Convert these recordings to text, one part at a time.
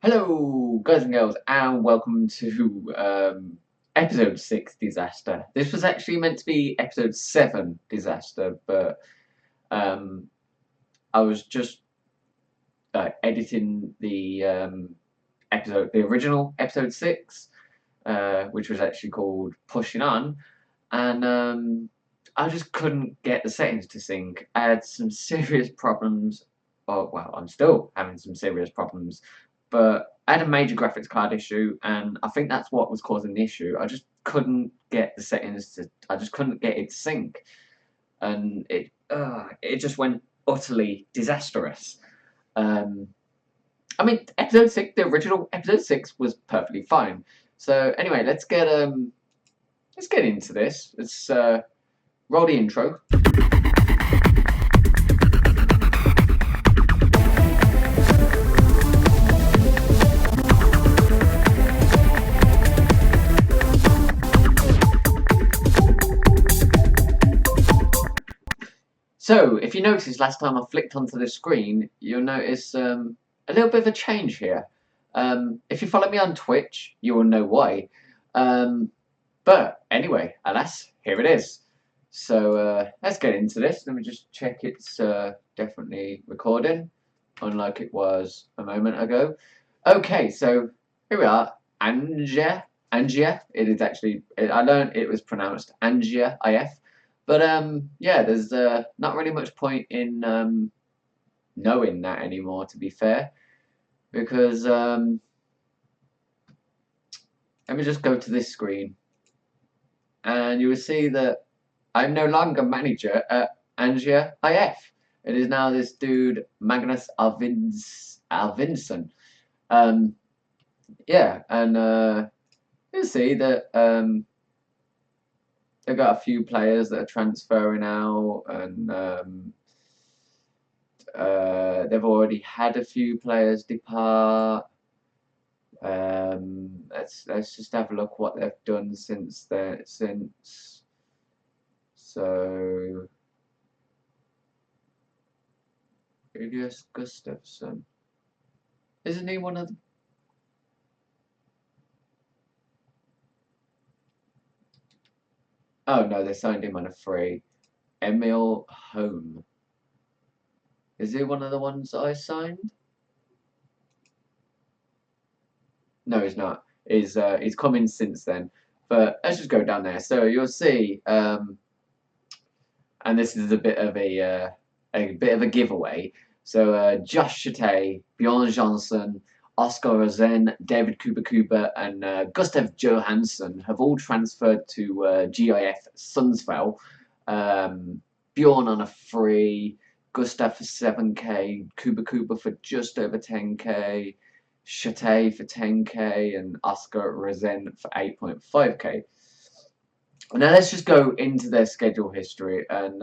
Hello, guys and girls, and welcome to episode 6 Disaster. This was actually meant to be episode 7 Disaster, but um, I was just editing the the original episode 6, which was actually called Pushing On, and I just couldn't get the settings to sync. I had some serious problems. Oh, well, I'm still having some serious problems, but I had a major graphics card issue, and I think that's what was causing the issue. I just couldn't get the settings to. I just couldn't get it to sync, and it just went utterly disastrous. Um, I mean, episode 6, the original episode 6 was perfectly fine. So anyway, let's get into this. Let's roll the intro. So, if you notice, last time I flicked onto the screen, you'll notice a little bit of a change here. If you follow me on Twitch, you will know why. But anyway, alas, here it is. So let's get into this. Let me just check it's definitely recording, unlike it was a moment ago. Okay, so here we are. Angia. It is actually. I learned it was pronounced Angia. IF. But yeah, there's not really much point in knowing that anymore, to be fair, because let me just go to this screen, and you will see that I'm no longer manager at Angia IF. It is now this dude Magnus Alvinson. Um, yeah, and you'll see that they've got a few players that are transferring out, and they've already had a few players depart. Let's just have a look what they've done since then. So Elias Gustafsson, isn't he one of the? Oh no, they signed him on a free. Emil Home. Is he one of the ones that I signed? No, he's not. He's come in since then. But let's just go down there. So you'll see, and this is a bit of a giveaway. So Josh Chate, Bjorn Johnson, Oscar Rosen, David Cooper, and Gustav Johansson have all transferred to GIF Sundsvall. Bjorn on a free, Gustav for 7k, Cooper for just over 10k, Chate for 10k, and Oscar Rosen for 8.5k. Now let's just go into their schedule history, and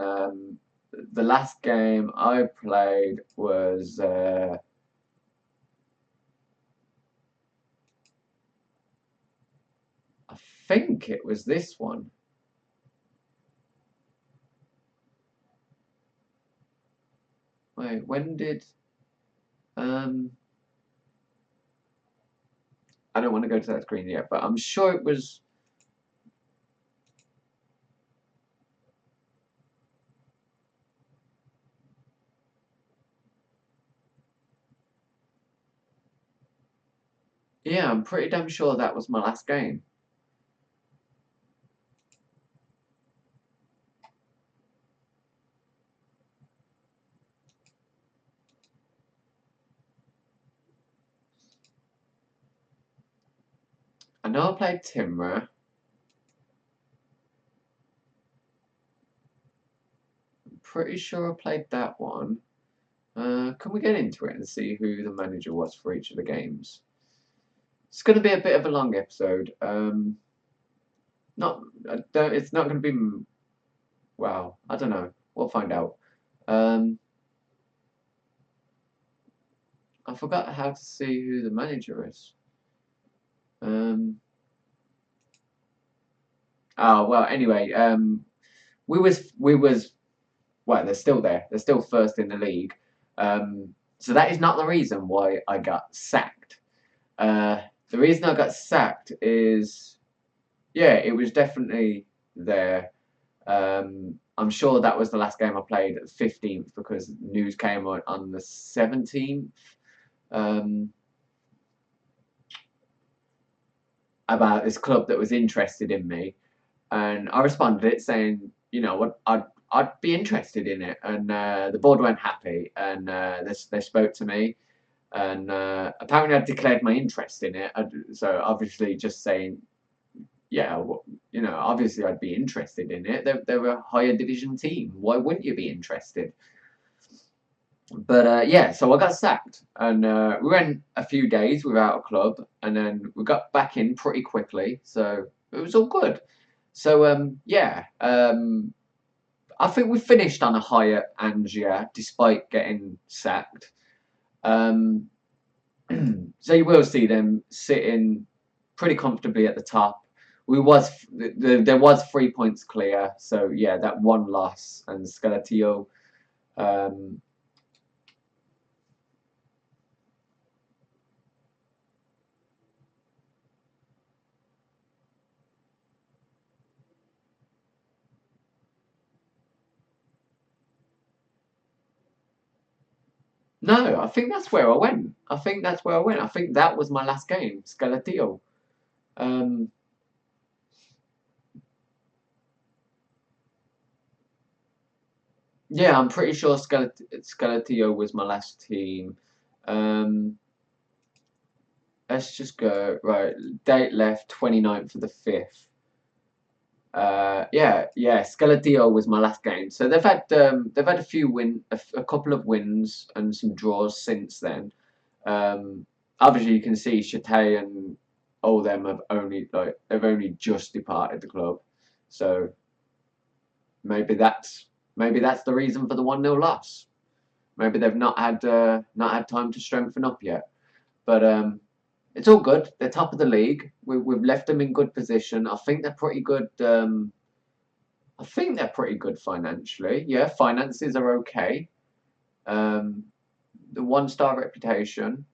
the last game I played was I think it was this one. Wait, when did I don't want to go to that screen yet, but I'm sure it was. Yeah, I'm pretty damn sure that was my last game. I know I played Timra. I'm pretty sure I played that one. Can we get into it and see who the manager was for each of the games? It's going to be a bit of a long episode. It's not going to be. Well, I don't know. We'll find out. I forgot how to see who the manager is. Oh well. Anyway, we was well. They're still there. They're still first in the league. So that is not the reason why I got sacked. The reason I got sacked is, yeah, it was definitely there. I'm sure that was the last game I played at the 15th because news came on the 17th um, about this club that was interested in me, and I responded it saying, you know what, I'd be interested in it, and the board weren't happy, and they spoke to me, and apparently I declared my interest in it. So obviously just saying, yeah, well, you know, obviously I'd be interested in it. They're a higher division team. Why wouldn't you be interested? But yeah, so I got sacked, and we went a few days without a club, and then we got back in pretty quickly, so it was all good. So yeah, I think we finished on a higher Angia despite getting sacked. Um, so you will see them sitting pretty comfortably at the top. There was 3 points clear, so yeah, that one loss and Skeletio. Um, no, I think that's where I went. I think that's where I went. I think that was my last game, Skeletio. Um, yeah, I'm pretty sure Skeletio was my last team. Um, let's just go right. Date left 29th of the 5th. Yeah. Skeletio was my last game. So they've had a couple of wins and some draws since then. Obviously, you can see Chate and all them they've only just departed the club. So maybe that's the reason for the 1-0 loss. Maybe they've not had time to strengthen up yet. But it's all good. They're top of the league. We've left them in good position. I think they're pretty good. I think they're pretty good financially. Yeah, finances are okay. Um, the 1-star reputation.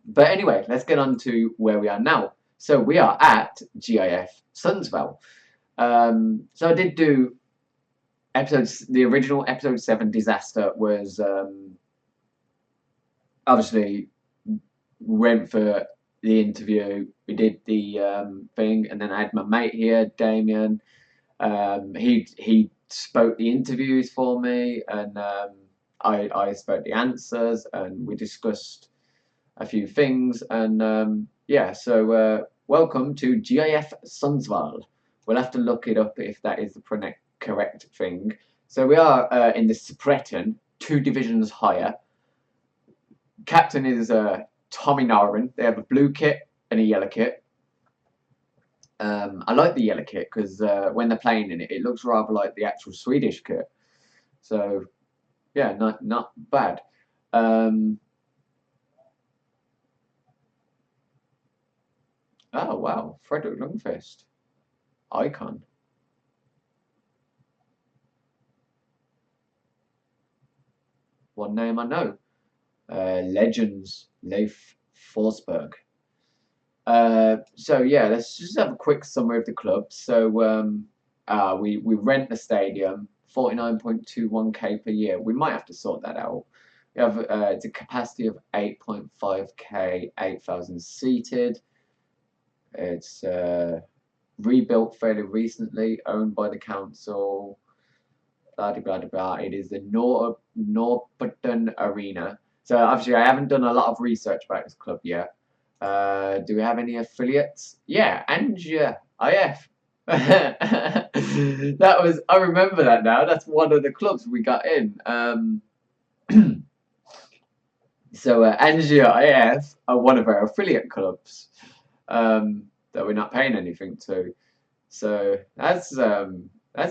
But anyway, let's get on to where we are now. So we are at GIF Sundsvall. So I did do the original episode 7 disaster was obviously went for the interview. We did the thing, and then I had my mate here, Damien. He spoke the interviews for me, and I spoke the answers, and we discussed a few things, and yeah. So welcome to GIF Sundsvall. We'll have to look it up if that is the correct thing. So we are in the Spretten, 2 divisions higher. Captain is Tommy Narin. They have a blue kit and a yellow kit. I like the yellow kit because when they're playing in it, it looks rather like the actual Swedish kit. So yeah, not bad. Oh wow, Frederick Lundqvist, icon. One name I know. Legends, Leif Forsberg. So yeah, let's just have a quick summary of the club. So we rent the stadium, 49.21k per year. We might have to sort that out. We have it's a capacity of 8.5k, 8,000 seated. It's rebuilt fairly recently, owned by the council. Blah blah blah blah. It is the Norrbotten Arena. So obviously, I haven't done a lot of research about this club yet. Do we have any affiliates? Yeah, Angia IF. That was, I remember that now. That's one of the clubs we got in. So Angia IF are one of our affiliate clubs that we're not paying anything to. So that's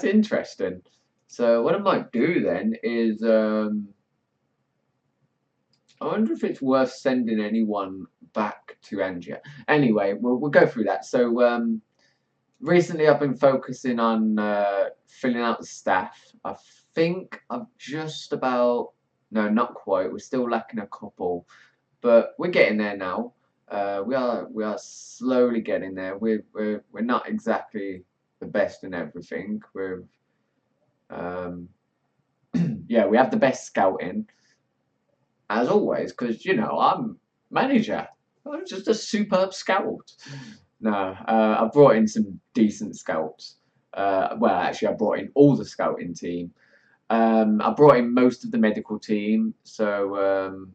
interesting. So what I might do then is I wonder if it's worth sending anyone back to Angia. Anyway, we'll go through that. So recently I've been focusing on filling out the staff. I think I've just about, no, not quite. We're still lacking a couple. but we're getting there now. We are slowly getting there. We're not exactly the best in everything. We're yeah, we have the best scouting as always, because I'm manager. I'm just a superb scout. No, I brought in some decent scouts. Well, actually, I brought in all the scouting team. I brought in most of the medical team. So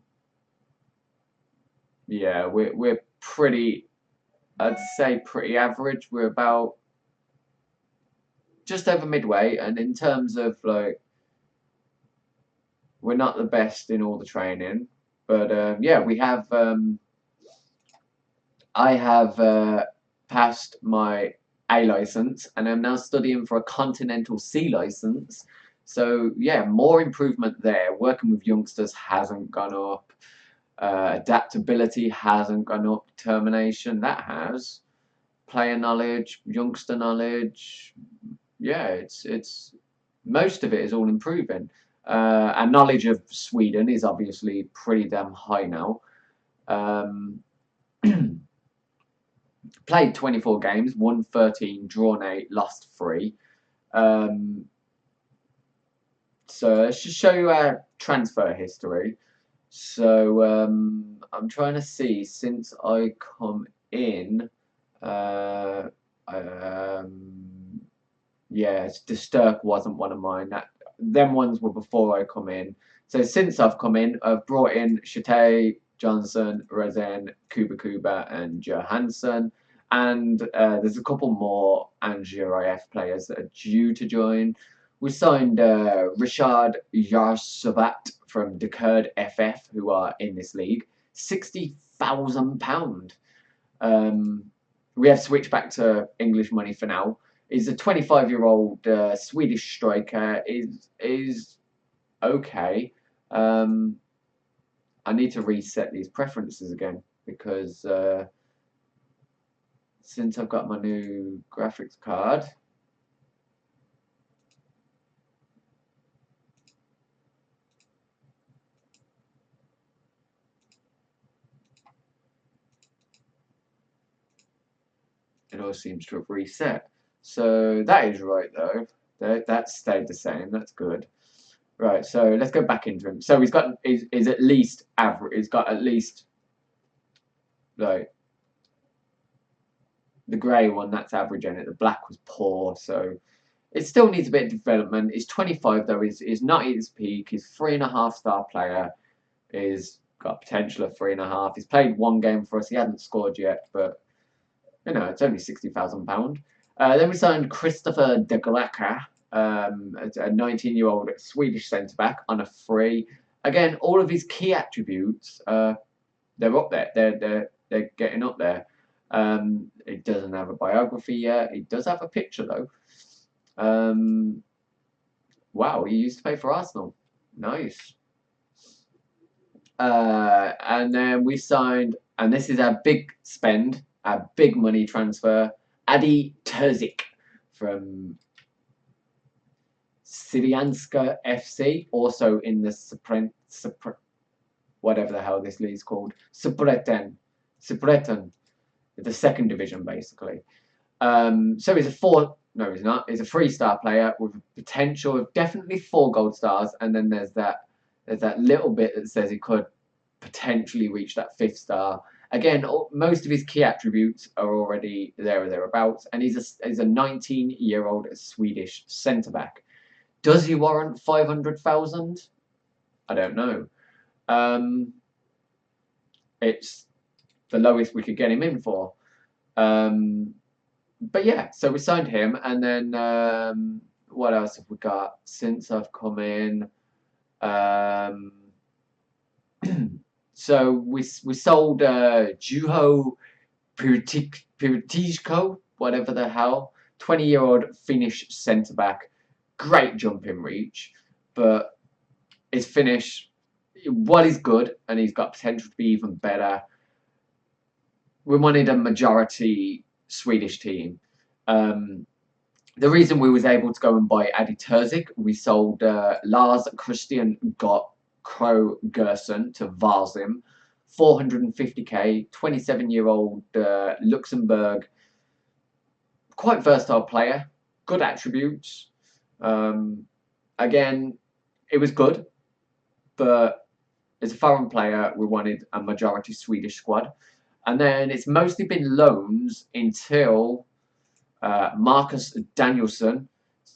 yeah, we're pretty. I'd say pretty average. We're about just over midway, and in terms of like, we're not the best in all the training, but yeah, we have. I have passed my A license and I'm now studying for a Continental C license. So yeah, more improvement there. Working with youngsters hasn't gone up. Adaptability hasn't gone up. Determination, that has. Player knowledge, youngster knowledge. Yeah, it's most of it is all improving. Our knowledge of Sweden is obviously pretty damn high now. Played 24 games, won 13, drawn 8, lost 3. So let's just show you our transfer history. So I'm trying to see since I come in. Yeah, De Sterk wasn't one of mine. Them ones were before I come in. So since I've come in, I've brought in Chate, Johnson, Rezen, Kuba, and Johansson. And there's a couple more Angers IF players that are due to join. We signed Richard Yarsabat from Dekerd FF, who are in this league. £60,000. We have switched back to English money for now. He's a 25-year-old Swedish striker. Is okay. I need to reset these preferences again because since I've got my new graphics card, it all seems to have reset. So that is right though. That stayed the same. That's good. Right. So let's go back into him. So he's at least average. He's got at least like the grey one. That's average in it. The black was poor. So it still needs a bit of development. He's 25 though. He's not at his peak. He's 3.5-star player. He's got potential of 3.5. He's played one game for us. He hasn't scored yet, but it's only £60,000. Then we signed Christopher de Glacker, a 19-year-old Swedish centre back on a free. Again, all of his key attributes, they're up there. They're getting up there. He doesn't have a biography yet. He does have a picture though. Wow, he used to play for Arsenal. Nice. And then we signed, and this is our big spend, our big money transfer, Adi Terzic from Syrianska FC, also in the whatever the hell this league's called, Supreten, the second division basically. So he's he's not. He's a 3-star player with potential of definitely 4 gold stars, and then there's that little bit that says he could potentially reach that 5th star. Again, most of his key attributes are already there or thereabouts, and he's a 19-year-old Swedish centre back. Does he warrant 500,000? I don't know. It's the lowest we could get him in for. But yeah, so we signed him, and then what else have we got since I've come in? So we sold Juho Piratizko, whatever the hell, 20-year-old Finnish centre back, great jumping reach, but his finish, what is good, and he's got potential to be even better. We wanted a majority Swedish team. The reason we was able to go and buy Adi Terzic, we sold Lars Christian Crow Gerson to Varzim 450k, 27-year-old Luxembourg, quite versatile player, good attributes. Again, it was good, but as a foreign player, we wanted a majority Swedish squad. And then it's mostly been loans until Marcus Danielsson,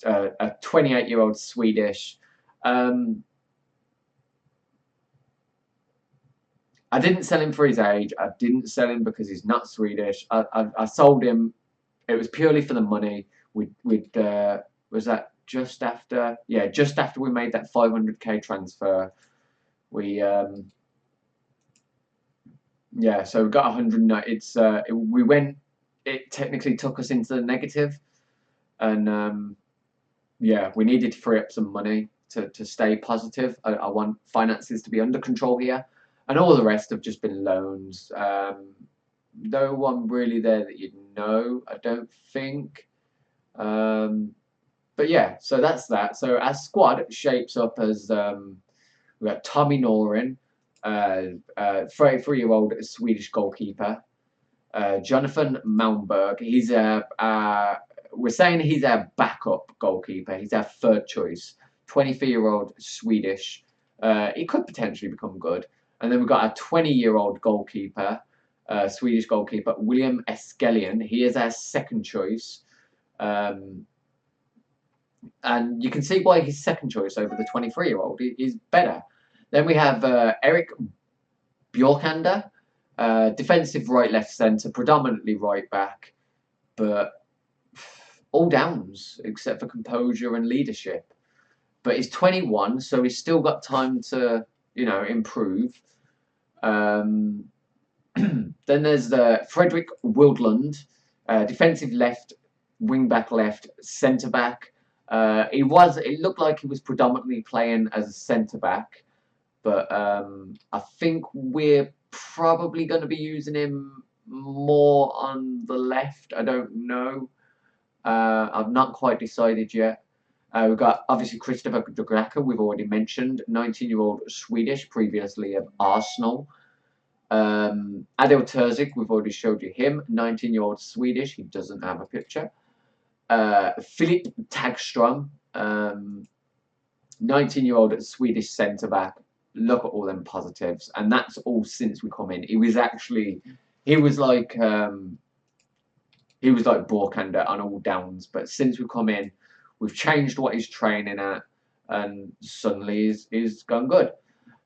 a 28-year-old Swedish. I didn't sell him for his age. I didn't sell him because he's not Swedish. I sold him. It was purely for the money. Was that just after? Yeah, just after we made that 500k transfer. Yeah, so we got 100. We went. It technically took us into the negative, and yeah, we needed to free up some money to stay positive. I want finances to be under control here, and all the rest have just been loans. No one really there that you'd know, I don't think. But yeah, so that's that. So our squad shapes up as we've got Tommy Noren, 33-year-old Swedish goalkeeper. Jonathan Malmberg, we're saying he's our backup goalkeeper. He's our third choice. 23-year-old Swedish. He could potentially become good. And then we've got our 20-year-old goalkeeper, Swedish goalkeeper, William Eskelian. He is our second choice. And you can see why he's second choice over the 23-year-old. He's better. Then we have Eric Bjorkander, defensive right, left centre, predominantly right back, but all downs except for composure and leadership. But he's 21, so he's still got time to, improve. Then there's Frederick Wildland, defensive left, wing back left, centre back. It looked like he was predominantly playing as a centre back, but I think we're probably going to be using him more on the left. I don't know. I've not quite decided yet. We've got obviously Christopher de Gracker, we've already mentioned, 19-year-old Swedish, previously of Arsenal. Adel Terzic, we've already showed you him, 19-year-old Swedish, he doesn't have a picture. Philip Tagstrom, 19-year-old Swedish centre-back. Look at all them positives, and that's all since we come in. He was like Borkander on all downs, but since we come in, we've changed what he's training at, and suddenly he's gone good.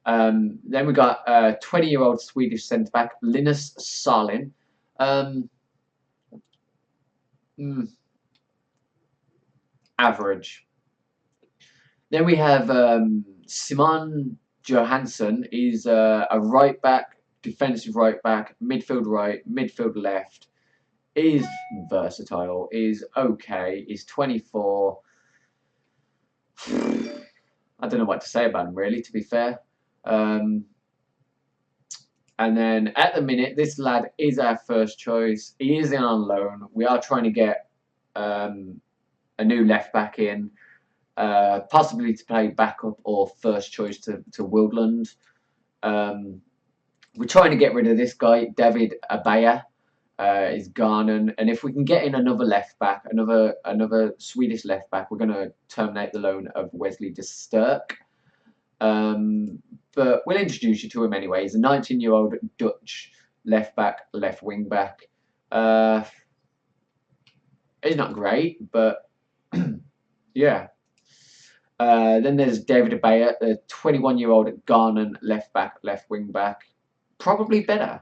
Then we got 20-year-old Swedish centre back Linus Salin. Average. Then we have Simon Johansson. He's a right back, defensive right back, midfield right, midfield left. Is versatile, is okay, is 24. I don't know what to say about him, really, to be fair. And then at the minute, this lad is our first choice. He is in on loan. We are trying to get a new left back in, possibly to play backup or first choice to Wildland. We're trying to get rid of this guy, David Abaya. Is gone, and if we can get in another left back, another Swedish left back, we're going to terminate the loan of Wesley de Sterk. But we'll introduce you to him anyway. He's a 19-year-old Dutch left back, left wing back. He's not great, but yeah. Then there's David Abaya, a 21-year-old Ghanaian left back, left wing back. Probably better.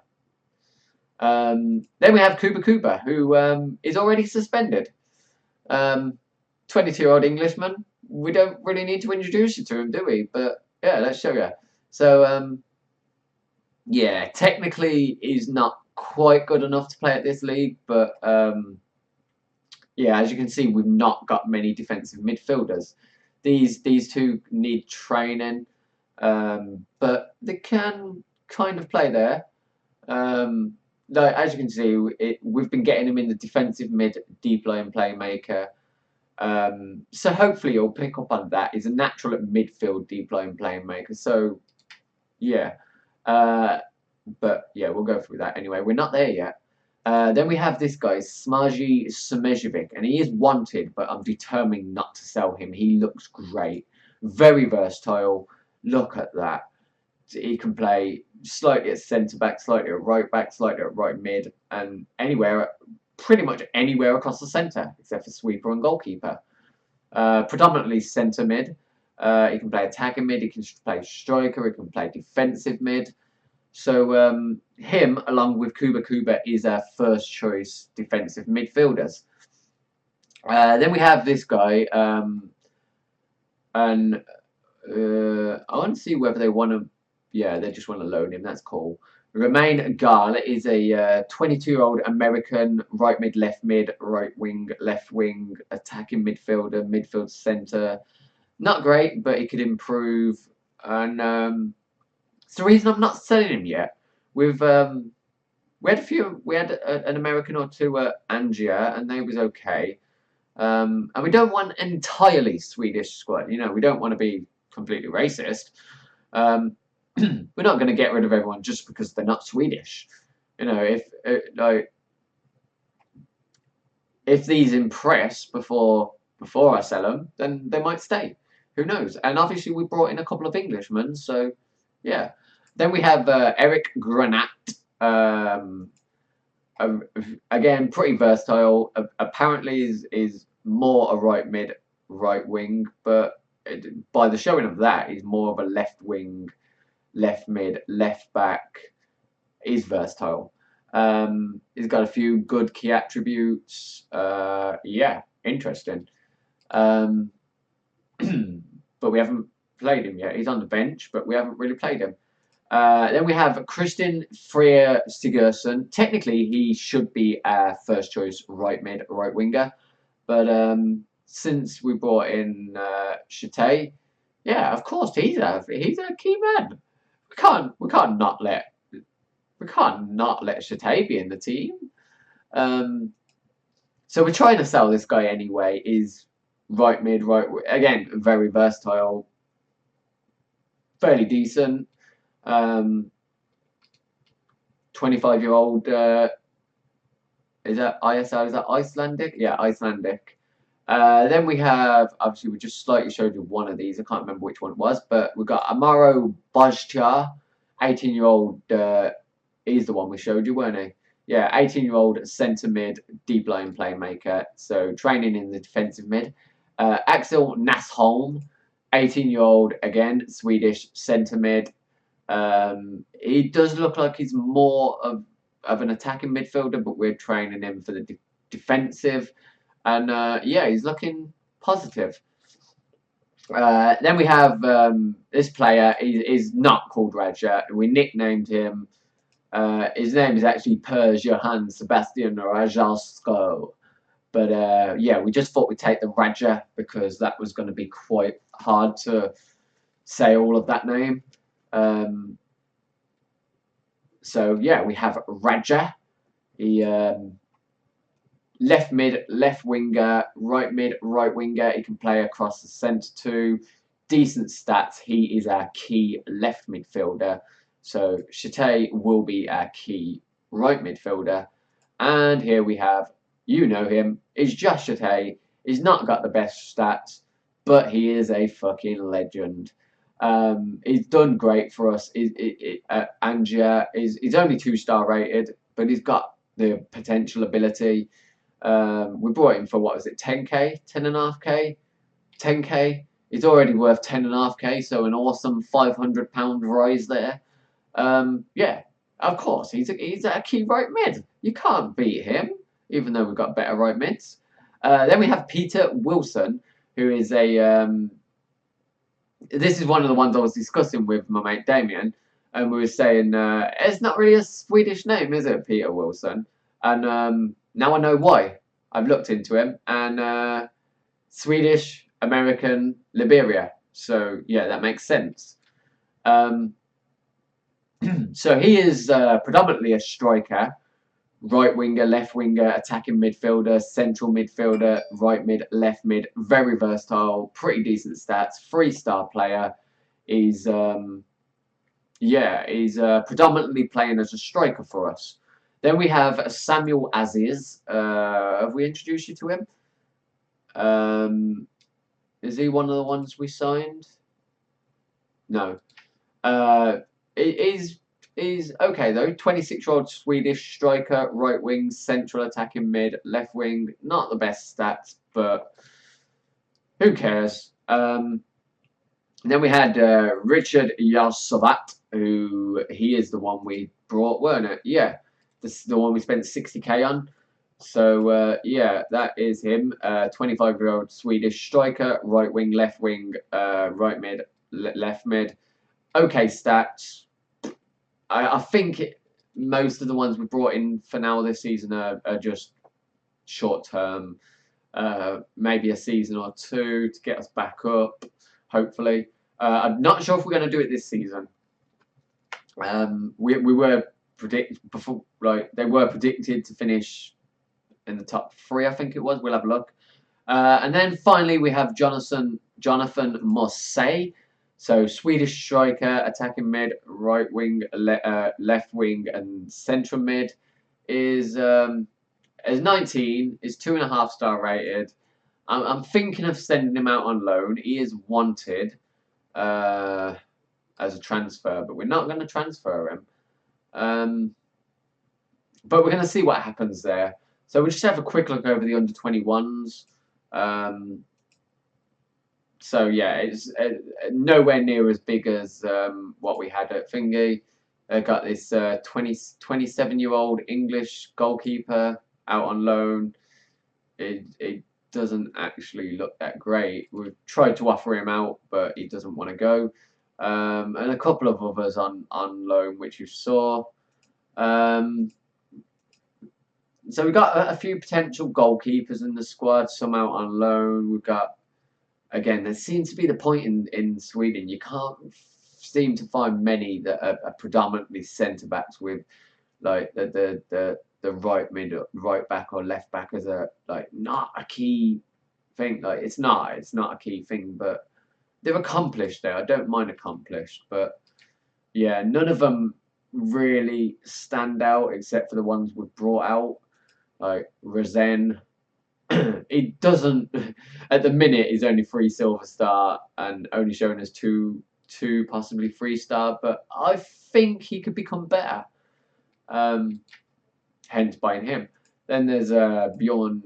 Then we have Kuba, who is already suspended. 22-year-old Englishman. We don't really need to introduce you to him, do we? But yeah, let's show you. So yeah, technically he's not quite good enough to play at this league, but yeah, as you can see, we've not got many defensive midfielders. These two need training, but they can kind of play there. As you can see, we've been getting him in the defensive mid, deep line playmaker. So hopefully you'll pick up on that. He's a natural at midfield, deep line playmaker. So yeah. But yeah, we'll go through that anyway. We're not there yet. Then we have this guy, Smaji Smejovic, and he is wanted, but I'm determined not to sell him. He looks great. Very versatile. Look at that. He can play slightly at centre back, slightly at right back, slightly at right mid, and anywhere, pretty much anywhere across the centre, except for sweeper and goalkeeper. Predominantly centre mid. He can play attacking mid, he can play striker, he can play defensive mid. So him, along with Kuba, is our first choice defensive midfielders. Then we have this guy, and I want to see whether they want to. Yeah, they just want to loan him. That's cool. Romain Gall is a 22-year-old American right mid, right wing, left wing, attacking midfielder, midfield centre. Not great, but he could improve. And it's the reason I'm not selling him yet. We had an American or two at Angia, and they was okay. And we don't want an entirely Swedish squad. You know, we don't want to be completely racist. We're not going to get rid of everyone just because they're not Swedish. You know, if these impress before I sell them, then they might stay. Who knows? And obviously we brought in a couple of Englishmen, so yeah. Then we have Eric Granat. Again, pretty versatile. Apparently is more a right mid, right wing, but by the showing of that, he's more of a left wing, left mid, left back. He's versatile. He's got a few good key attributes. Yeah, interesting. But we haven't played him yet. He's on the bench, but we haven't really played him. Then we have Christian Freer Sigurdsson. Technically, he should be our first choice right mid, right winger. But since we brought in Chate, yeah, of course he's a key man. We can't not let Chate be in the team. So we're trying to sell this guy anyway. Is right mid, right again, very versatile, fairly decent. 25-year-old. Is that ISL? Is that Icelandic? Yeah, Icelandic. Then we have, obviously, we just slightly showed you one of these. I can't remember which one it was, but we've got Amaro Bajcha, 18-year-old. He's the one we showed you, weren't he? Yeah, 18-year-old centre mid, deep line playmaker. So training in the defensive mid. Axel Nasholm, 18-year-old, again, Swedish centre mid. He does look like he's more of an attacking midfielder, but we're training him for the defensive. And yeah, he's looking positive. Then we have this player. He's not called Raja. We nicknamed him. His name is actually Per Johann Sebastian Rajalsko. But yeah, we just thought we'd take the Raja because that was going to be quite hard to say all of that name. So yeah, we have Raja. He left mid, left winger, right mid, right winger. He can play across the centre too. Decent stats. He is our key left midfielder. So Chate will be our key right midfielder. And here we have, you know him, is Josh Chate. He's not got the best stats, but he is a fucking legend. He's done great for us. Angia he's only 2-star rated, but he's got the potential ability. We brought him for, what was it, 10k, 10.5k, 10k. He's already worth 10.5k, so an awesome £500 rise there. Yeah, of course, he's a key right mid. You can't beat him, even though we've got better right mids. Then we have Peter Wilson, who is a this is one of the ones I was discussing with my mate Damien, and we were saying it's not really a Swedish name, is it, Peter Wilson? And now I know why. I've looked into him, and Swedish, American, Liberia. So yeah, that makes sense. So he is predominantly a striker. Right winger, left winger, attacking midfielder, central midfielder, right mid, left mid, very versatile, pretty decent stats, 3-star player. He's Yeah, he's predominantly playing as a striker for us. Then we have Samuel Aziz. Have we introduced you to him? Um, is he one of the ones we signed? No. Uh, he's okay though. 26-year-old Swedish striker, right wing, central attacking mid, left wing. Not the best stats, but who cares? Then we had Richard Yarsovat, who he is the one we brought, weren't it? Yeah, this is the one we spent 60k on. So yeah, that is him. 25-year-old Swedish striker, right wing, left wing, right mid, left mid. Okay stats. I think most of the ones we brought in for now this season are just short term. Maybe a season or two to get us back up, hopefully. I'm not sure if we're going to do it this season. We were they were predicted to finish in the top 3, I think it was. We'll have a look. And then finally we have Jonathan Mosse. So Swedish striker, attacking mid, right wing, left wing, and central mid. Is 19, is 2.5-star rated. I'm thinking of sending him out on loan. He is wanted as a transfer, but we're not going to transfer him. But we're going to see what happens there. So we'll just have a quick look over the under-21s. So yeah, it's nowhere near as big as what we had at Thingy. Got this 27-year-old English goalkeeper out on loan. It doesn't actually look that great. We've tried to offer him out, but he doesn't want to go. And a couple of others on loan, which you saw. So we've got a few potential goalkeepers in the squad, some out on loan. We've got, again, there seems to be the point in Sweden, you can't seem to find many that are predominantly centre backs with like the right mid, right back or left back as a not a key thing. Like it's not a key thing, but they're accomplished there. I don't mind accomplished, but yeah, none of them really stand out except for the ones we've brought out, like Rosen. He doesn't at the minute. He's only 3 silver star and only showing us two possibly 3-star, but I think he could become better. Hence buying him. Then there's Bjorn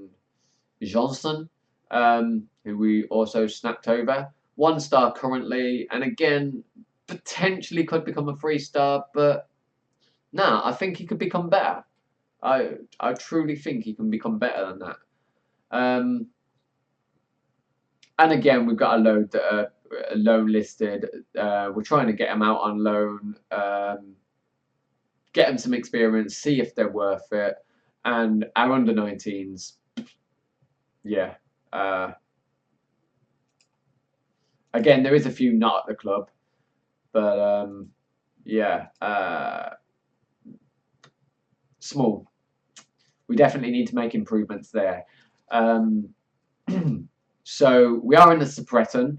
Johnson, who we also snapped over. 1-star currently, and again, potentially could become a 3-star, but nah, I think he could become better. I truly think he can become better than that. And again, we've got a load that are loan listed. We're trying to get them out on loan, get them some experience, see if they're worth it. And our under-19s, yeah. Again, there is a few not at the club, but yeah, small. We definitely need to make improvements there. So we are in the Suppreton.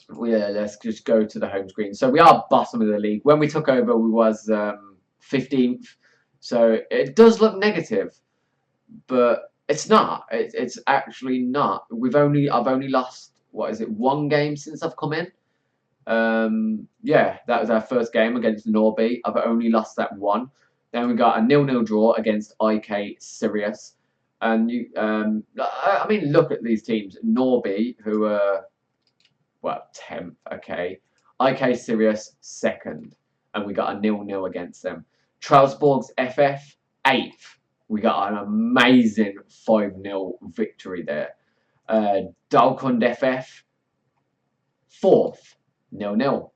Let's just go to the home screen. So we are bottom of the league. When we took over, we was 15th. So it does look negative, but it's not. It's actually not. I've only lost, what is it, 1 game since I've come in. Yeah, that was our first game against Norby. I've only lost that 1. Then we got a 0-0 draw against IK Sirius. And I mean, look at these teams. Norby, who are, well, 10th, okay. IK Sirius, 2nd. And we got a 0-0 against them. Trailsborg's FF, 8th. We got an amazing 5-0 victory there. Dalkund FF, 4th, 0-0.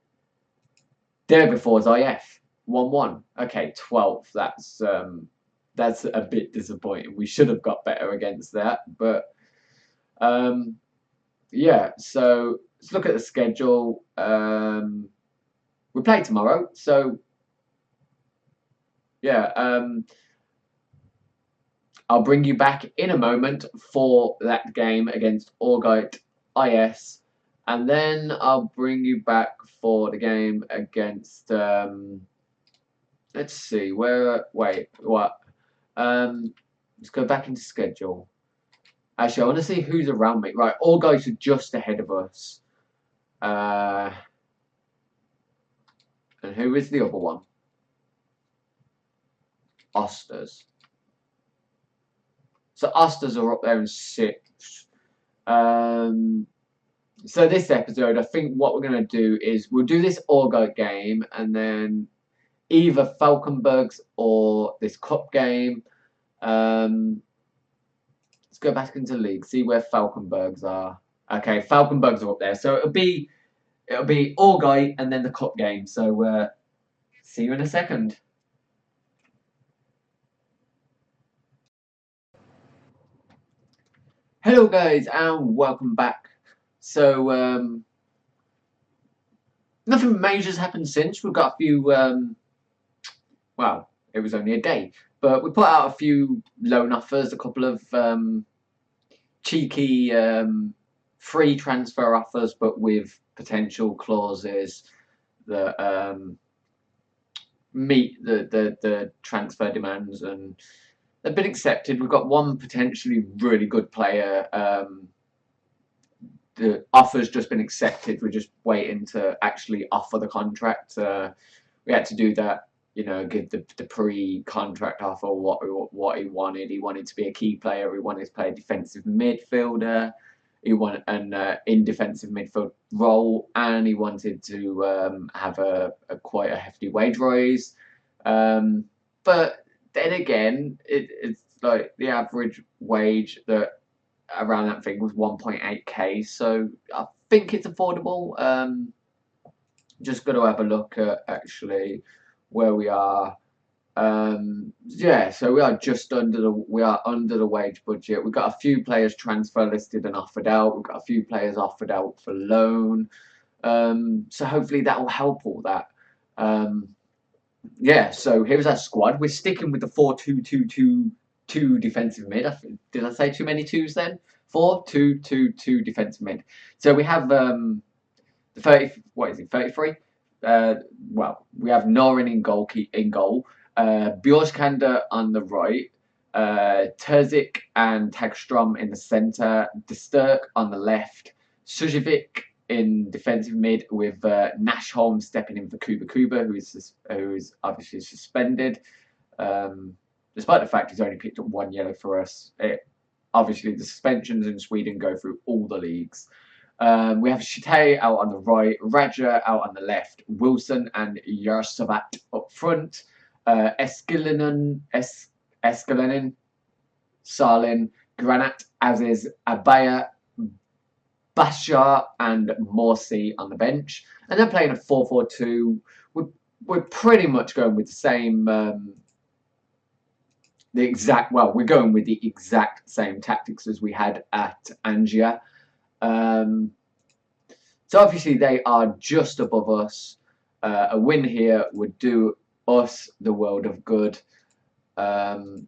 Derbyfor's IF, 1-1. Okay, 12th. That's a bit disappointing. We should have got better against that, but yeah. So let's look at the schedule. We play tomorrow, so yeah. I'll bring you back in a moment for that game against Orgite IS. And then I'll bring you back for the game against. Let's see where. Wait, what? Let's go back into schedule. Actually, I want to see who's around me. Right, all guys are just ahead of us. And who is the other one? Osters. So Osters are up there in 6th. So this episode, I think what we're going to do is we'll do this Orgoat game and then either Falkenbergs or this Cup game. Let's go back into league, see where Falkenbergs are. Okay, Falkenbergs are up there. So it'll be Orgoat and then the Cup game. So see you in a second. Hello guys and welcome back. So nothing major's happened since. We've got a few well, it was only a day, but we put out a few loan offers, a couple of cheeky free transfer offers, but with potential clauses that meet the transfer demands, and they've been accepted. We've got one potentially really good player. The offer's just been accepted. We're just waiting to actually offer the contract. We had to do that, you know, give the pre-contract offer what he wanted. He wanted to be a key player. He wanted to play a defensive midfielder. He wanted in defensive midfield role, and he wanted to have a quite a hefty wage rise. But then again, it's like the average wage that around that thing was 1.8k, so I think it's affordable. Just got to have a look at actually where we are. Yeah, so we are just under the wage budget. We've got a few players transfer listed and offered out. We've got a few players offered out for loan. So hopefully that will help all that. Yeah, so here's our squad. We're sticking with the 4-2-2-2 defensive mid. Did I say too many twos then? 4-2-2-2 defensive mid. So we have the 30. What is it? 33. Well, we have Norin in goal. Bjorskander on the right. Terzic and Tagstrom in the centre. De Sturk on the left. Sujovic in defensive mid with Nashholm stepping in for Kuba, who is obviously suspended. Despite the fact he's only picked up 1 yellow for us, obviously the suspensions in Sweden go through all the leagues. We have Shite out on the right, Raja out on the left, Wilson and Yarsavat up front, Eskelinen, Salin, Granat, Aziz, Abaya, Bashar and Morsi on the bench. And then playing a 4-4-2. We're pretty much going with the same... we're going with the exact same tactics as we had at Angia. So obviously they are just above us. A win here would do us the world of good. And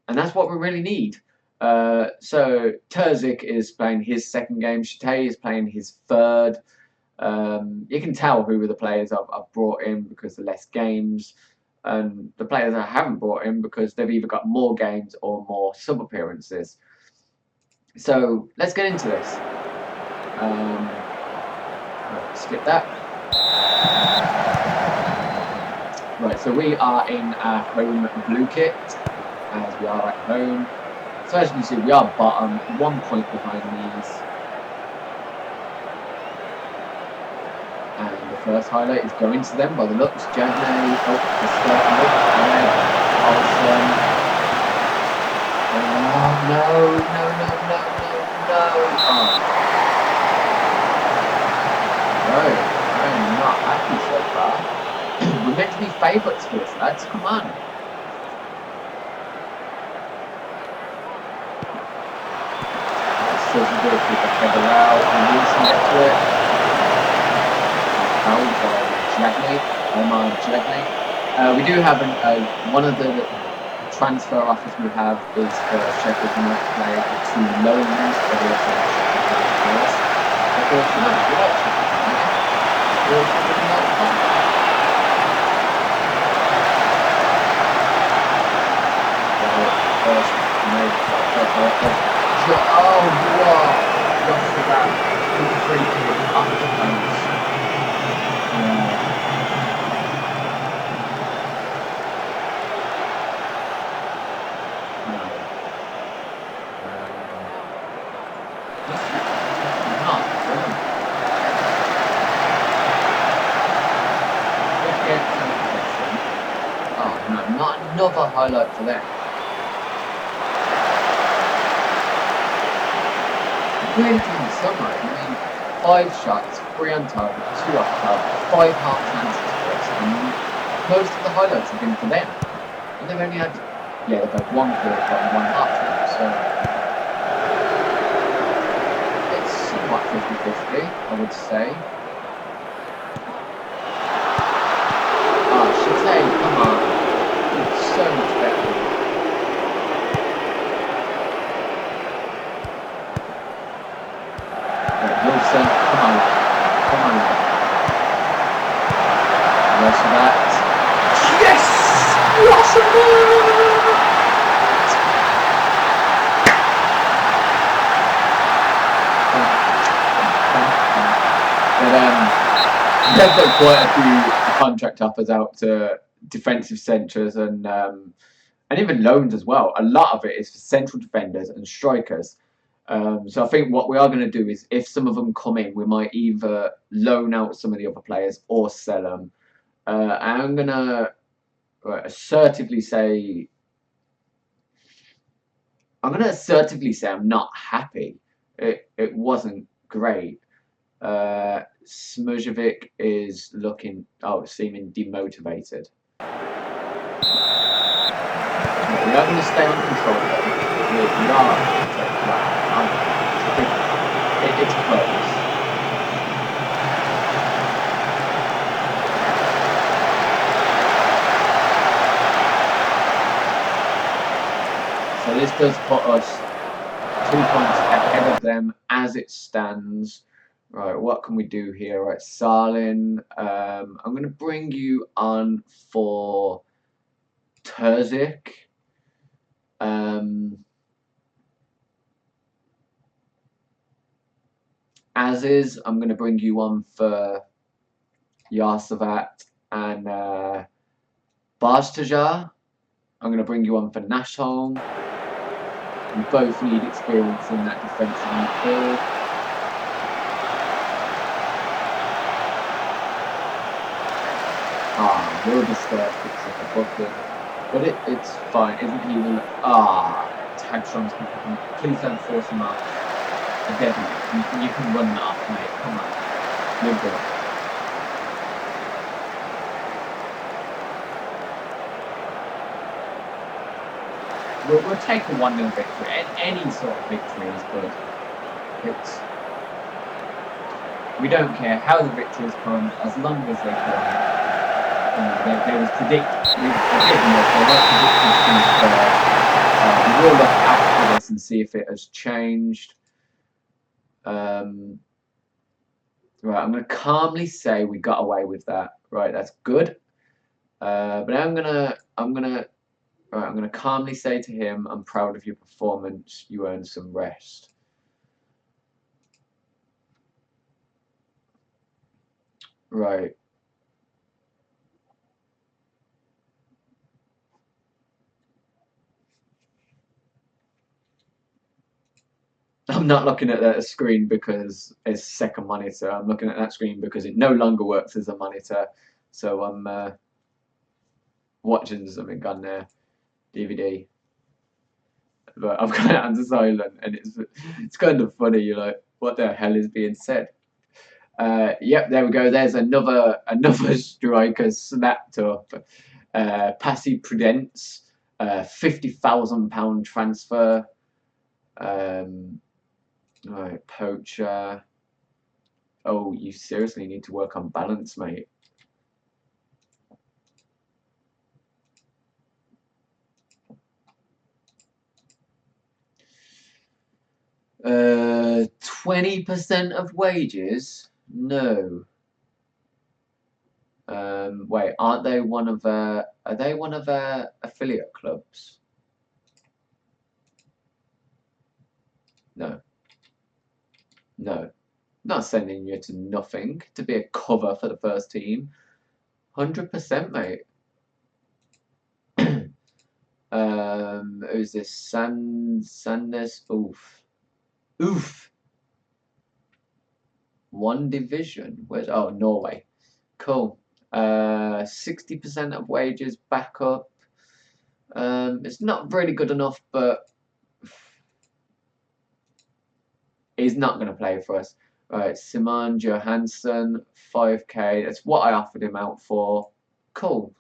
that's what we really need. So Terzic is playing his second game. Shite is playing his third. You can tell who are the players I've brought in because the less games. And the players I haven't brought in because they've either got more games or more sub appearances. So let's get into this. Skip that. Right, so we are in our home blue kit, as we are at home. So as you can see, we are bottom, 1 point behind these. And the first highlight is going to them by the looks. Jagney up the start and Olsen. Oh no. Oh. No, I am not happy so far. We're meant to be favourites for this, lads. Come on. So to do it with the header out and Wilson gets to it. Fouled by Jagney, Omar Jagney. We do have one of the transfer offers we have is for Sheffield United player to loans, but we also have Sheffield United players. Not another highlight for them. Really doing so much. I mean, 5 shots, 3 on target, 2 off target, 5 half chances for us. And most of the highlights have been for them. And they've only had, yeah, they've had 1 clear shot and 1 half chance. So it's somewhat 50-50, I would say. Oh, Chate, come on. It's so much better. Wilson, come on. Come on. Rest of that. Yes! But they've got quite a few contract offers out to defensive centres and even loans as well. A lot of it is for central defenders and strikers. So I think what we are going to do is, if some of them come in, we might either loan out some of the other players or sell them. I'm going to assertively say, I'm not happy. It wasn't great. Smujovic is seeming demotivated. We are going to stay on control though. We are. It's close. So this does put us 2 points ahead of them as it stands. Right, what can we do here? Right, Salin, I'm going to bring you on for Terzic. As is, I'm going to bring you on for Yasavat and Bajtajar. I'm going to bring you on for Nashholm. We both need experience in that defensive midfield. Wilderstad picks up a booking, but it's fine. Isn't he? Tagstrom's picking. Please don't force him out. You can run that off, mate. Come on. You're good. We'll take a 1-0 victory. Any sort of victory is good. We don't care how the victories come, as long as they come. There was predictions. We will look after this and see if it has changed. Right, I'm going to calmly say we got away with that. Right, that's good. But I'm gonna calmly say to him, I'm proud of your performance. You earned some rest. Right. I'm not looking at that screen because it's second monitor. I'm looking at that screen because it no longer works as a monitor. So I'm watching something on there, DVD. But I've got it onto silent, and it's kind of funny. You're like, what the hell is being said? Yep, there we go. There's another striker snapped up. Passy Prudence, £50,000 transfer. Right, Poacher. Oh, you seriously need to work on balance, mate. 20% of wages? No. Wait, aren't they one of are they one of our affiliate clubs? No. No. Not sending you to nothing to be a cover for the first team. 100%, mate. Who's this? Sandnes? Oof. Oof. One division. Where's Norway. Cool. 60% of wages back up. It's not really good enough, but he's not going to play for us. Right, Simon Johansson, 5k. That's what I offered him out for. Cool.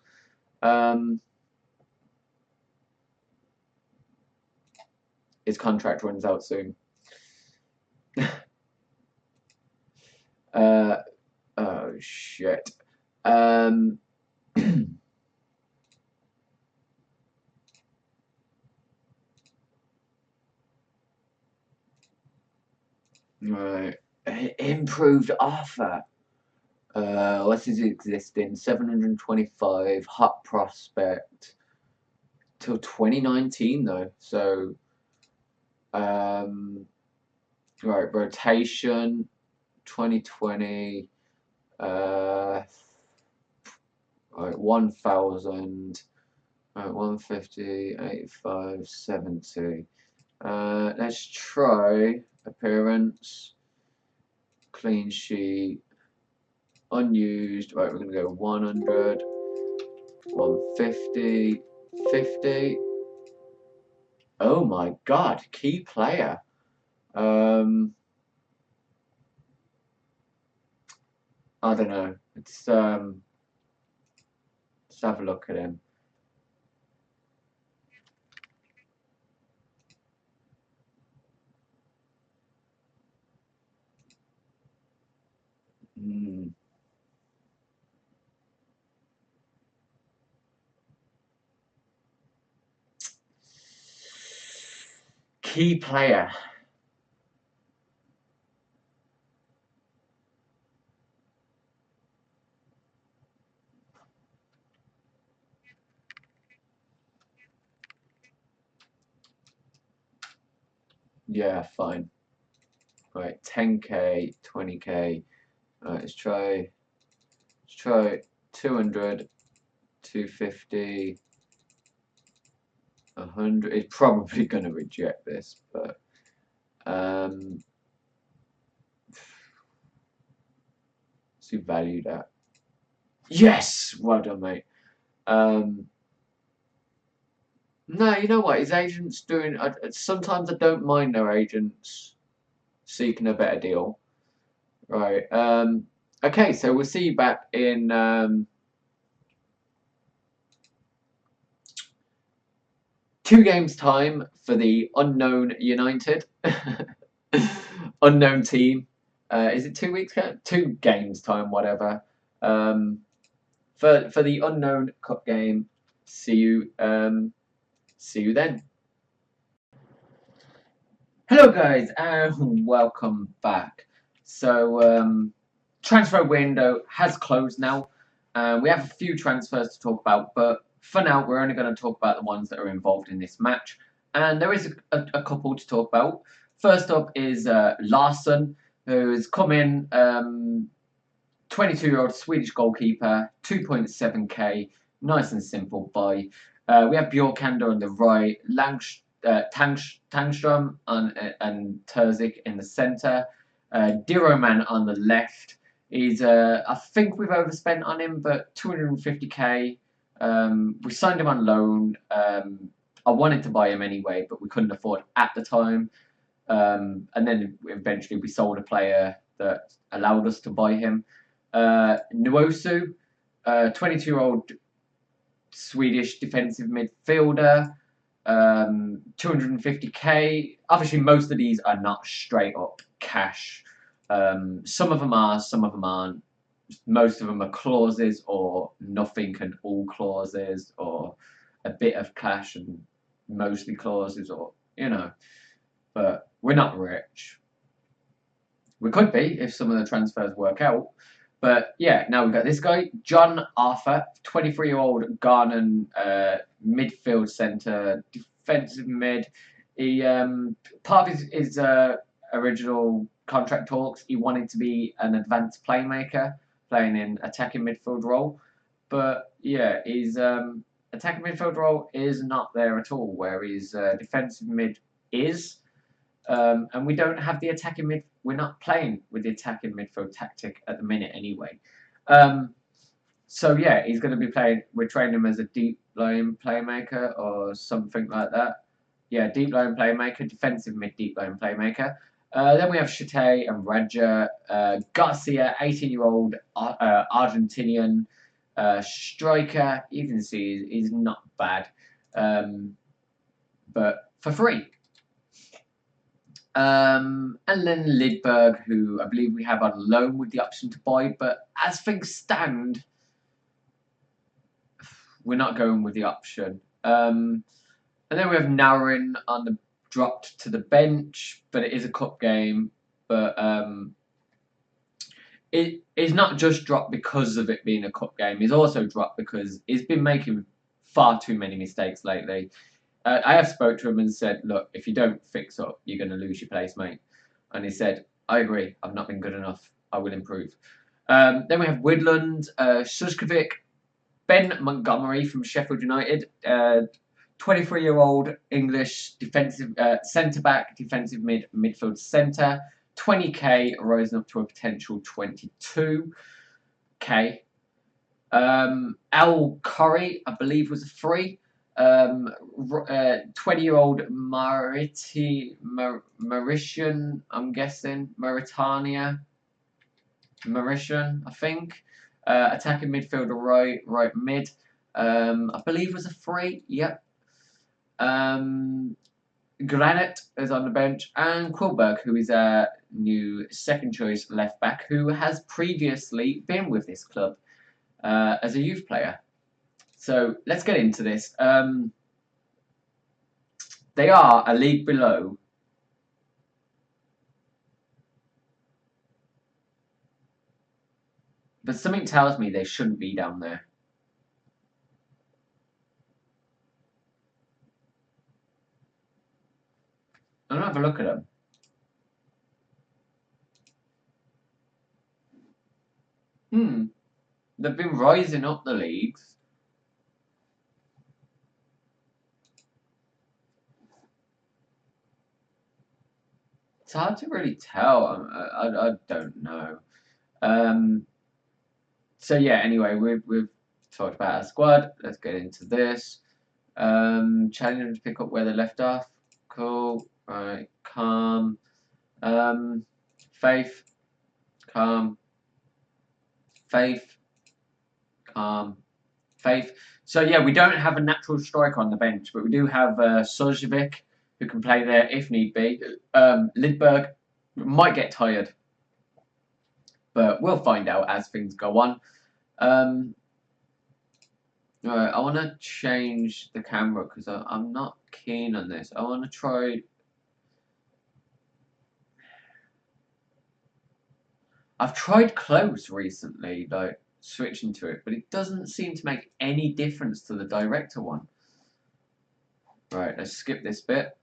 His contract runs out soon. Oh shit. Right. Improved offer. What's his existing? 725 hot prospect till 2019 though. So right, rotation 2020 right, 1000 right, 150 85 70. Let's try appearance, clean sheet, unused. Right, we're gonna go 100, 150, 50. Oh my god, key player. I don't know. Let's have a look at him. Key player. Yeah, fine. Right, 10k, 20k. Right, let's try 200, 250, 100. He's probably going to reject this, but what's he valued at? Yes, well done, mate. No, you know what? His agent's doing. Sometimes I don't mind their agents seeking a better deal. Right. Okay, so we'll see you back in 2 games time for the unknown United. Unknown team. Is it 2 weeks? 2 games time, whatever. For the unknown cup game. See you then. Hello guys and welcome back. So transfer window has closed now. We have a few transfers to talk about, but for now we're only going to talk about the ones that are involved in this match. And there is a couple to talk about. First up is Larsson, who has come in, 22-year-old Swedish goalkeeper, 2.7k, nice and simple buy. We have Bjorkander on the right, Tangström and Terzic in the centre, Diroman on the left. He's I think we've overspent on him, but 250k. We signed him on loan. I wanted to buy him anyway, but we couldn't afford at the time. And then eventually we sold a player that allowed us to buy him. Nwosu, 22-year-old Swedish defensive midfielder, 250k. Obviously, most of these are not straight up cash. Some of them are, some of them aren't. Most of them are clauses or nothing and all clauses, or a bit of cash and mostly clauses, or you know. but we're not rich. We could be if some of the transfers work out. But yeah, now we've got this guy, John Arthur, 23-year-old Ghanaian midfield centre, defensive mid. He part of his original contract talks, he wanted to be an advanced playmaker, playing in attacking midfield role. But yeah, his attacking midfield role is not there at all, where his defensive mid is. And we don't have the attacking mid. We're not playing with the attacking midfield tactic at the minute, anyway. So yeah, he's going to be playing. We're training him as a deep line playmaker or something like that. Yeah, deep line playmaker, defensive mid, deep line playmaker. Then we have Shate and Raja Garcia, 18-year-old Argentinian striker. You can see he's not bad, but for free. And then Lidberg, who I believe we have on loan with the option to buy, but as things stand, we're not going with the option. And then we have Narin on the dropped to the bench, but it is a cup game. But it is not just dropped because of it being a cup game. It's also dropped because he's been making far too many mistakes lately. I have spoke to him and said, look, if you don't fix up, you're going to lose your place, mate. And he said, I agree. I've not been good enough. I will improve. Then we have Widland, Suskovic, Ben Montgomery from Sheffield United, 23-year-old English defensive centre-back, defensive midfield centre, 20k, rising up to a potential 22k. Al Curry, I believe, was a free. 20-year-old Mauritian, I'm guessing, Mauritania, Mauritian, I think. Attacking midfielder, right mid. I believe was a free. Yep. Granite is on the bench, and Quilberg, who is a new second choice left back, who has previously been with this club as a youth player. So let's get into this. They are a league below. But something tells me they shouldn't be down there. I'm going to have a look at them. They've been rising up the leagues. It's hard to really tell. I don't know. So yeah. Anyway, we've talked about our squad. Let's get into this. Challenge them to pick up where they left off. Cool. Right. Calm. Faith. Calm. Faith. Calm. Faith. So yeah, we don't have a natural striker on the bench, but we do have Sojovic, who can play there if need be. Lidberg might get tired, but we'll find out as things go on. Right, I want to change the camera because I'm not keen on this. I want to try. I've tried close recently, like switching to it, but it doesn't seem to make any difference to the director one. Right, let's skip this bit.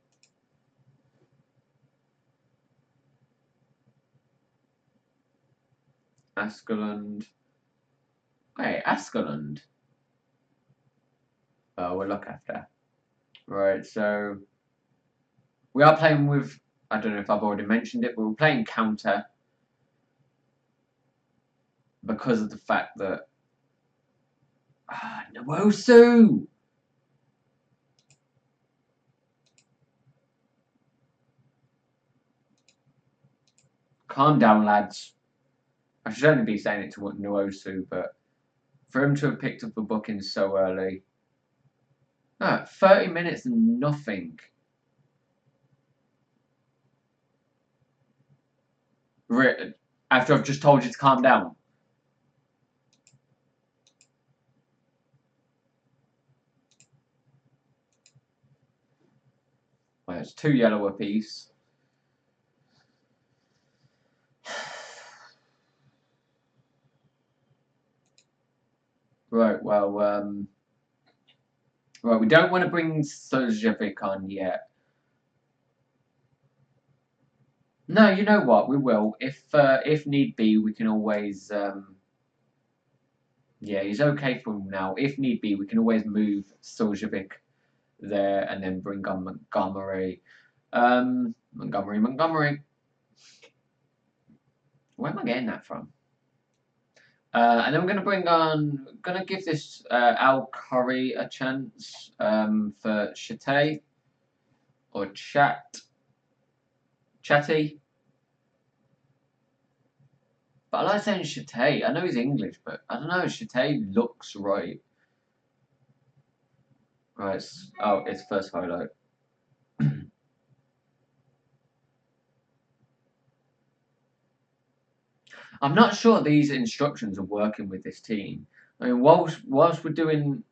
Askeland. Hey, Askeland. Oh, we'll look after. Right, so we are playing with, I don't know if I've already mentioned it, but we're playing counter because of the fact that Nwosu! Calm down, lads. I should only be saying it to Nwosu, but for him to have picked up a booking so early. 30 minutes and nothing. After I've just told you to calm down. Well, it's 2 yellow apiece. Right, well, right, we don't want to bring Sojovic on yet. No, you know what? We will. If need be, we can always. Yeah, he's okay for now. If need be, we can always move Sojovic there and then bring on Montgomery. Montgomery. Where am I getting that from? And then we're going to give this Al Curry a chance for Chatty or Chatty. But I like saying Chatty. I know he's English, but I don't know. Chatty looks right. Right. It's first highlight. I'm not sure these instructions are working with this team. I mean, whilst we're doing,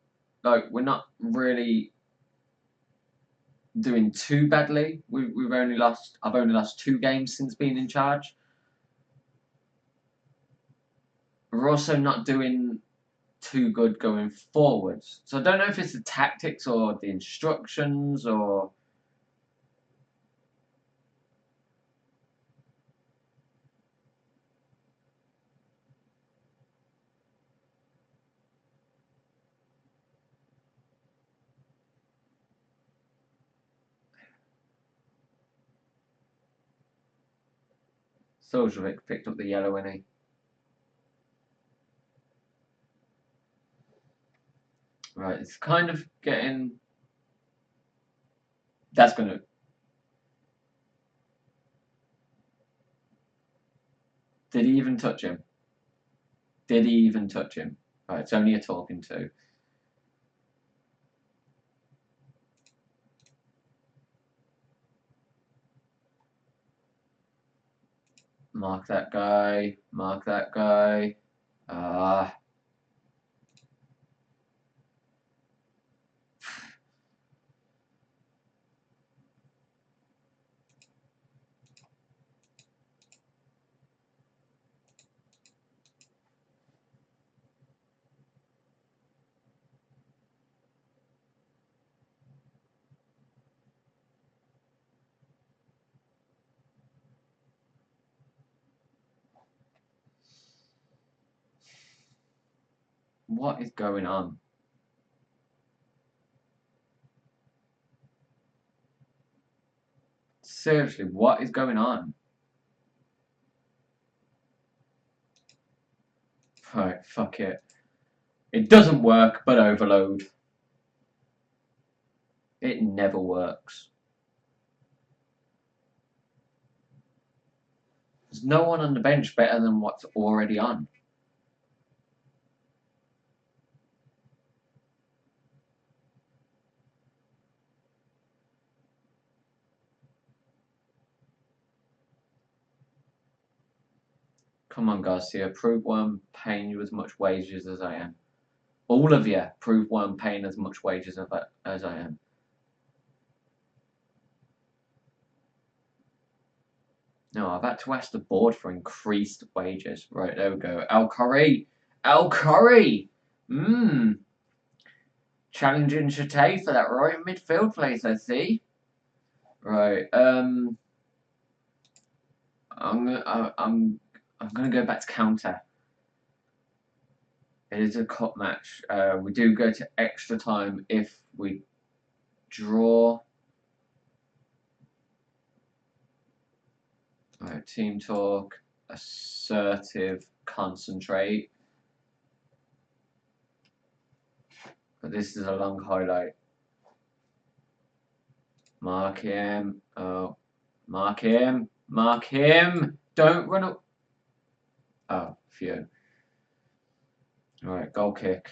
like, we're not really doing too badly. I've only lost 2 games since being in charge. We're also not doing too good going forwards. So I don't know if it's the tactics or the instructions or. Soljovic picked up the yellow, innit? He? Right, it's kind of getting. That's gonna. Did he even touch him? Did he even touch him? Right, it's only a talking to. Mark that guy. Mark that guy. Ah. What is going on? Seriously, what is going on? Right, fuck it. It doesn't work, but overload. It never works. There's no one on the bench better than what's already on. Come on, Garcia, prove why I'm paying you as much wages as I am. All of you, prove why I'm paying as much wages as I am. No, I've had to ask the board for increased wages. Right, there we go. Al Curry! Al Curry! Challenging Chatay for that right midfield place, I see. Right, I'm gonna go back to counter. It is a cup match. We do go to extra time if we draw. Right, team talk, assertive, concentrate. But this is a long highlight. Mark him. Oh, mark him. Mark him. Don't run up. Oh, phew. Alright, goal kick.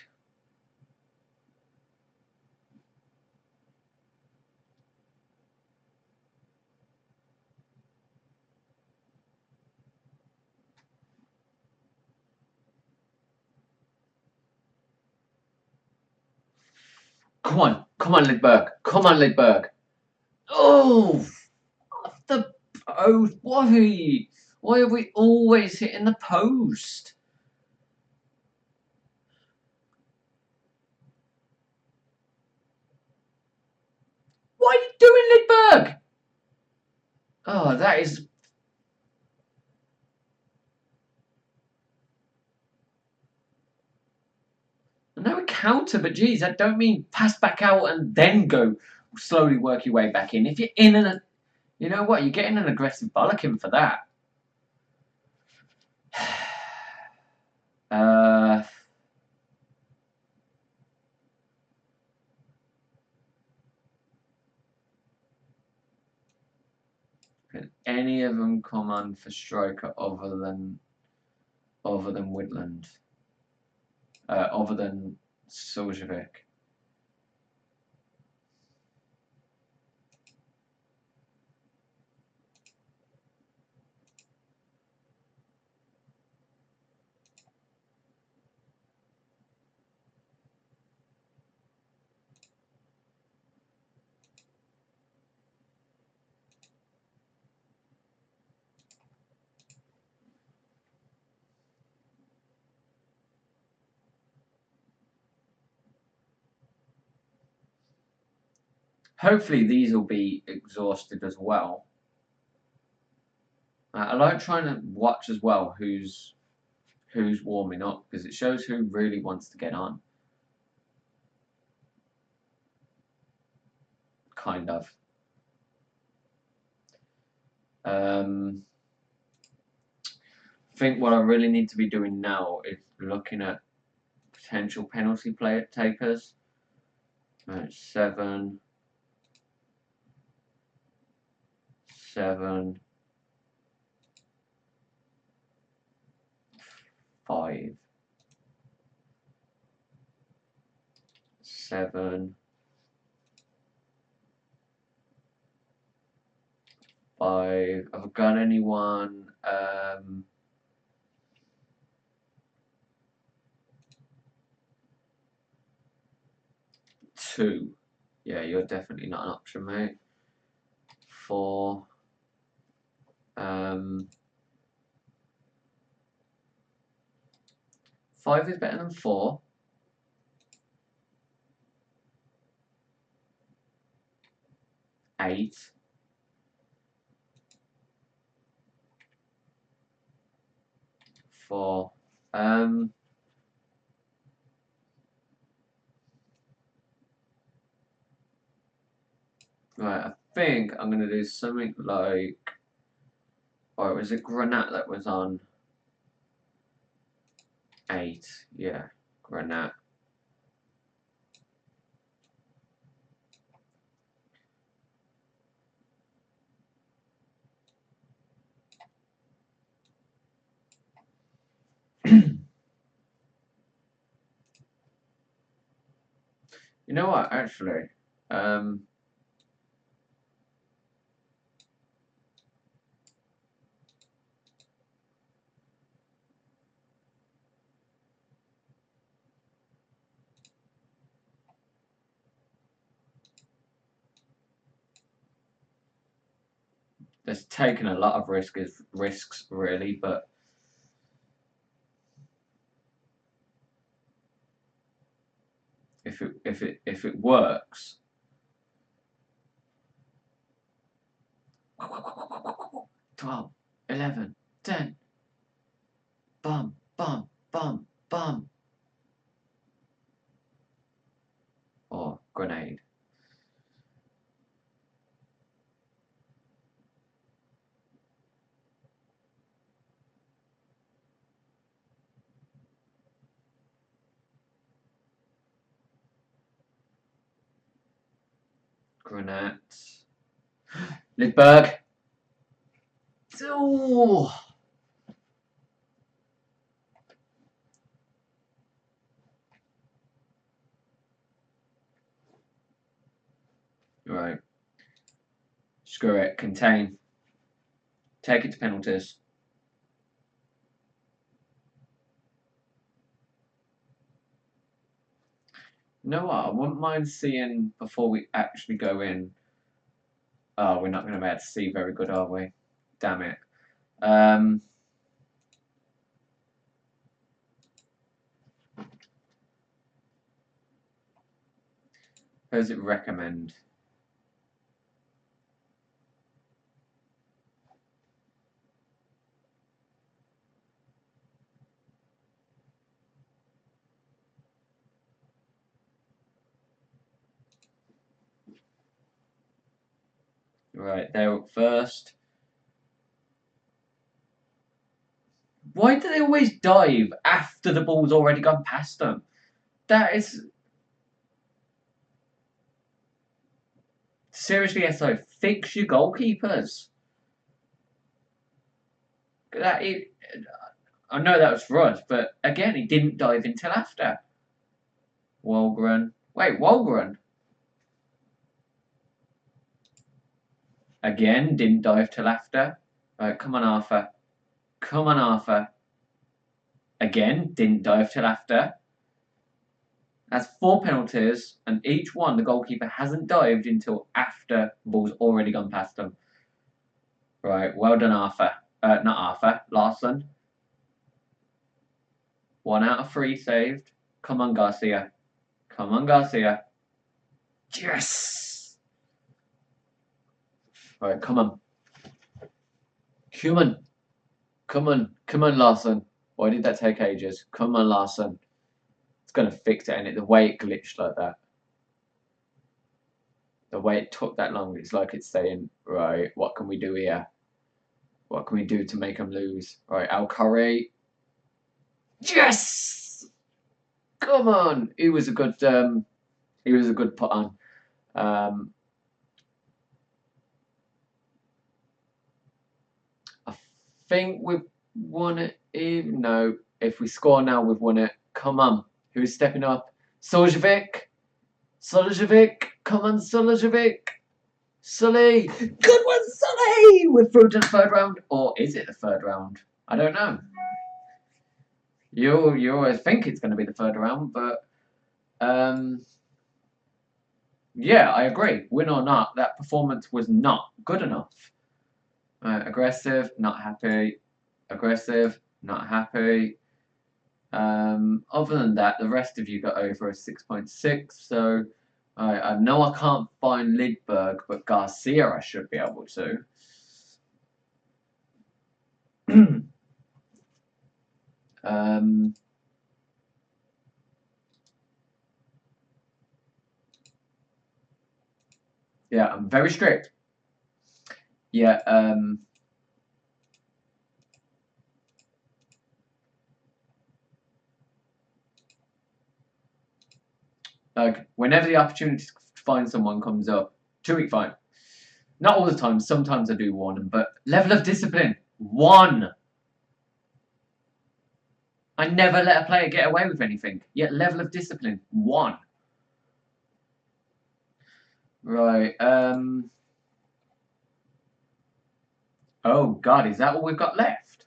Come on, Lidberg. Come on, Lidberg. Oh, off the post. Why are we always hitting the post? What are you doing, Lidberg? Oh, that is... I know a counter, but geez, I don't mean pass back out and then go slowly work your way back in. If you're in and... You know what? You're getting an aggressive bollocking for that. Can any of them come on for striker other than Woodland? Other than Soljevic? Hopefully these will be exhausted as well. I like trying to watch as well who's warming up, because it shows who really wants to get on. Kind of. I think what I really need to be doing now is looking at potential penalty play takers. Right, 7, 7, 5, 7, 5. Have I got anyone? 2. Yeah, you're definitely not an option, mate. 4. 5 is better than 4. 8. 4. Right, I think I'm going to do something like... Or was it Granat that was on 8? Yeah, Granat. You know what, actually? There's taken a lot of risks really, but if it works, 12, 11, 10, bum, bum, bum, bum, or grenade. Grenade. Lidberg. Ooh. Right. Screw it. Contain. Take it to penalties. You know what? I wouldn't mind seeing before we actually go in. Oh, we're not going to be able to see very good, are we? Damn it. Who does it recommend? Right, they're up first. Why do they always dive after the ball's already gone past them? That is... Seriously, SO, fix your goalkeepers. I know that was for us, but again, he didn't dive until after. Walgren. Wait, Walgren? Again, didn't dive till after. Right, come on, Arthur. Come on, Arthur. Again, didn't dive till after. That's 4 penalties, and each one the goalkeeper hasn't dived until after the ball's already gone past them. Right, well done, Arthur. Not Arthur, Larson. 1 out of 3 saved. Come on, Garcia. Come on, Garcia. Yes! Right, come on. Human. Come on. Come on, Larson. Why did that take ages? Come on, Larson. It's going to fix it, and the way it glitched like that. The way it took that long, it's like it's saying, right, what can we do here? What can we do to make them lose? Right, Al Curry. Yes! Come on! He was a good put on. I think we've won it. Even no, if we score now, we've won it. Come on, who's stepping up? Soljovic. Soljovic. Come on, Soljovic. Sully. Good one, Sully. We're through to the 3rd round, or is it the 3rd round? I don't know. You always think it's going to be the 3rd round, but yeah, I agree. Win or not, that performance was not good enough. Aggressive, not happy. Aggressive, not happy. Other than that, the rest of you got over a 6.6. So I know I can't find Lidberg, but Garcia I should be able to. Yeah, I'm very strict. Yeah, like whenever the opportunity to find someone comes up, 2 week fine. Not all the time. Sometimes I do warn them, but level of discipline 1. I never let a player get away with anything. Yet level of discipline 1. Right. Oh God, is that all we've got left?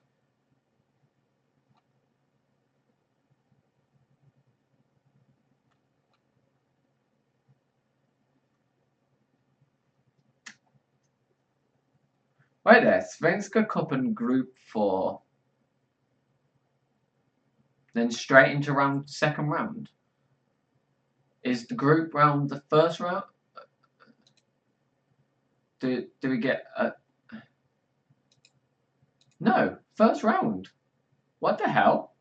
Right there, Svenska Cupen Group 4. Then straight into 2nd round. Is the group round the 1st round? Do we get a... No, 1st round. What the hell?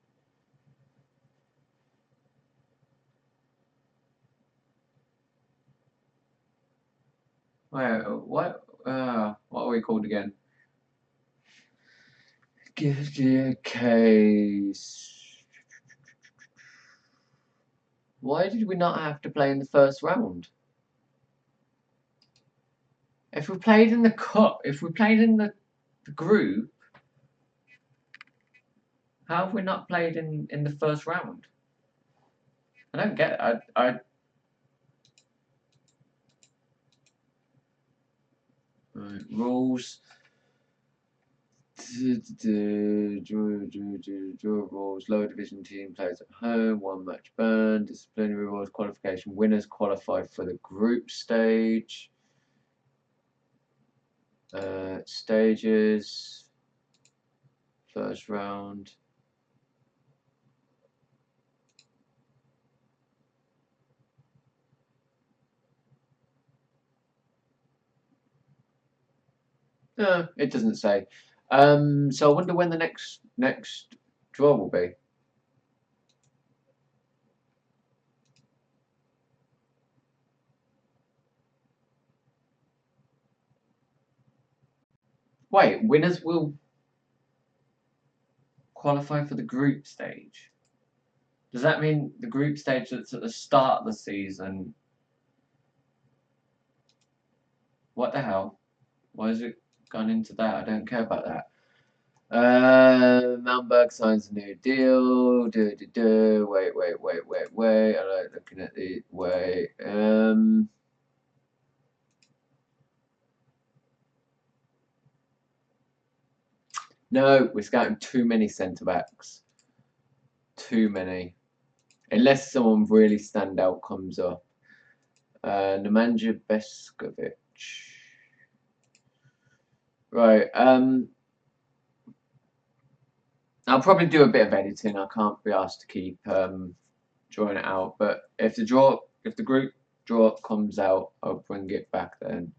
Wait, what are we called again? Give you a case. Why did we not have to play in the 1st round? If we played in the cup, if we played in the group, how have we not played in the 1st round? I don't get it. Right, rules. Draw rules. Lower division team plays at home. 1 match ban. Disciplinary rules. Qualification. Winners qualify for the group stage. Stages. 1st round. No, it doesn't say. So I wonder when the next draw will be. Wait, winners will qualify for the group stage. Does that mean the group stage that's at the start of the season? What the hell? Why has it gone into that? I don't care about that. Malmberg signs a new deal. Wait. I like looking at the wait. No, we're scouting too many centre backs. Too many. Unless someone really standout comes up. Nemanja Beskovic. Right. I'll probably do a bit of editing. I can't be asked to keep drawing it out. But if the group draw comes out, I'll bring it back then.